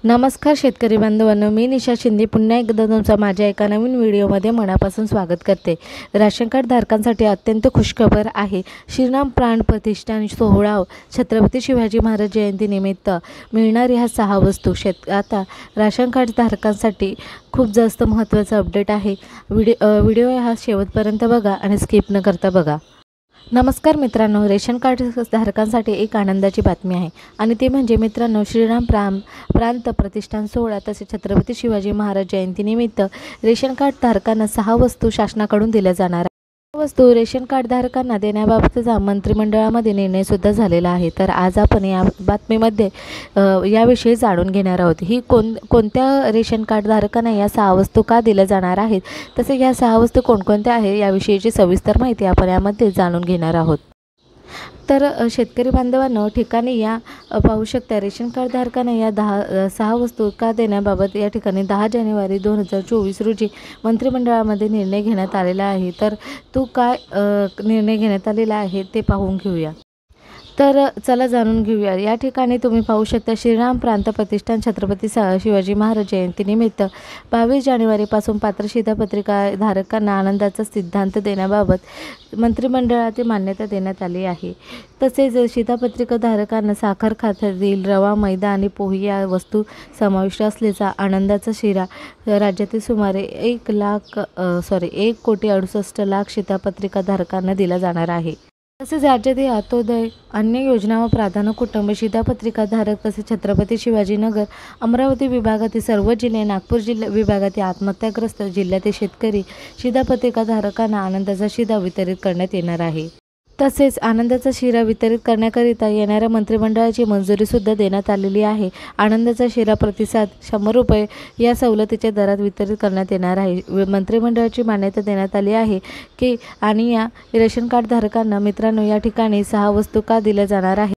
नमस्कार शेतकरी बांधवांनो, मी निशा शिंदे पुन्हा एकदा तुमचं माझ्या एका नवीन व्हिडिओमध्ये मनापासून स्वागत करते। राशन कार्ड धारकांसाठी अत्यंत खुशखबर आहे। श्रीराम प्राण प्रतिष्ठान सोहळा छत्रपती शिवाजी महाराज जयंतीनिमित्त मिळणारी ह्या 6 वस्तू आता राशन कार्ड धारकांसाठी खूप जास्त महत्त्वाचा अपडेट आहे। व्हिडिओ हा शेवटपर्यंत बघा आणि स्किप न करता बघा। नमस्कार मित्रांनो, रेशन कार्ड धारकांसाठी एक आनंदाची बातमी आहे आणि ते म्हणजे मित्रांनो, श्रीराम प्रांत प्रतिष्ठान सोहळा तसेच छत्रपती शिवाजी महाराज जयंतीनिमित्त रेशन कार्ड धारकांना 6 वस्तू शासनाकडून दिल्या जाणार आहेत। वस्तू रेशन कार्ड धारकांना देण्याबाबतचा मंत्रिमंडळामध्ये निर्णय सुद्धा झालेला आहे। तर आज आपण या बातमीमध्ये याविषयी जाणून घेणार आहोत। ही कोणत्या रेशन कार्ड धारकांना या 6 वस्तू का दिल्या जाणार आहेत, तसे या 6 वस्तू कोणकोणत्या आहेत याविषयीची सविस्तर माहिती आपण यामध्ये जाणून घेणार आहोत। तर शेतकरी बांधवांनो, ठिकाणी या पाहू शकता, रेशन कार्ड धारकांना या 6 वस्तू का देण्याबाबत या ठिकाणी 10 जानेवारी 2024 रोजी मंत्रिमंडळामध्ये निर्णय घेण्यात आलेला आहे। तर काय निर्णय घेण्यात आलेला आहे ते पाहून घेऊया। तर चला जाणून घेऊया। या ठिकाणी तुम्ही पाहू शकता, श्रीराम प्रांत प्रतिष्ठान छत्रपती शिवाजी महाराज जयंतीनिमित्त 22 जानेवारीपासून पात्र शिधापत्रिका धारकांना आनंदाचा सिद्धांत देण्याबाबत मंत्रिमंडळाची मान्यता देण्यात आली आहे। तसेच शिधापत्रिका धारकांना साखर खात्यातील रवा, मैदा आणि पोहे या वस्तू समाविष्ट असलेला आनंदाचा शिरा राज्यातील सुमारे 1,68,00,000 शिधापत्रिका धारकांना दिला जाणार आहे। तसेच राज्यातील अंत्योदय अन्य योजना व प्राधान्य कुटुंब शिधापत्रिका धारक तसेच छत्रपती शिवाजीनगर अमरावती विभागातील सर्व जिल्हे, नागपूर जिल्हा विभागातील आत्महत्याग्रस्त जिल्ह्यातील शेतकरी शिधापत्रिका धारकांना आनंदाचा शिधा वितरित करण्यात येणार आहे। तसेच आनंदाचा शिरा वितरित करण्याकरिता येणाऱ्या मंत्रिमंडळाची मंजुरी सुद्धा देण्यात आलेली आहे। आनंदाचा शिरा प्रतिसाद 100 रुपये या सवलतीच्या दरात वितरित करण्यात येणार आहे। मंत्रिमंडळाची मान्यता देण्यात आली आहे की आणि या रेशन कार्ड धारकांना मित्रांनो, या ठिकाणी 6 वस्तू का दिल्या जाणार आहे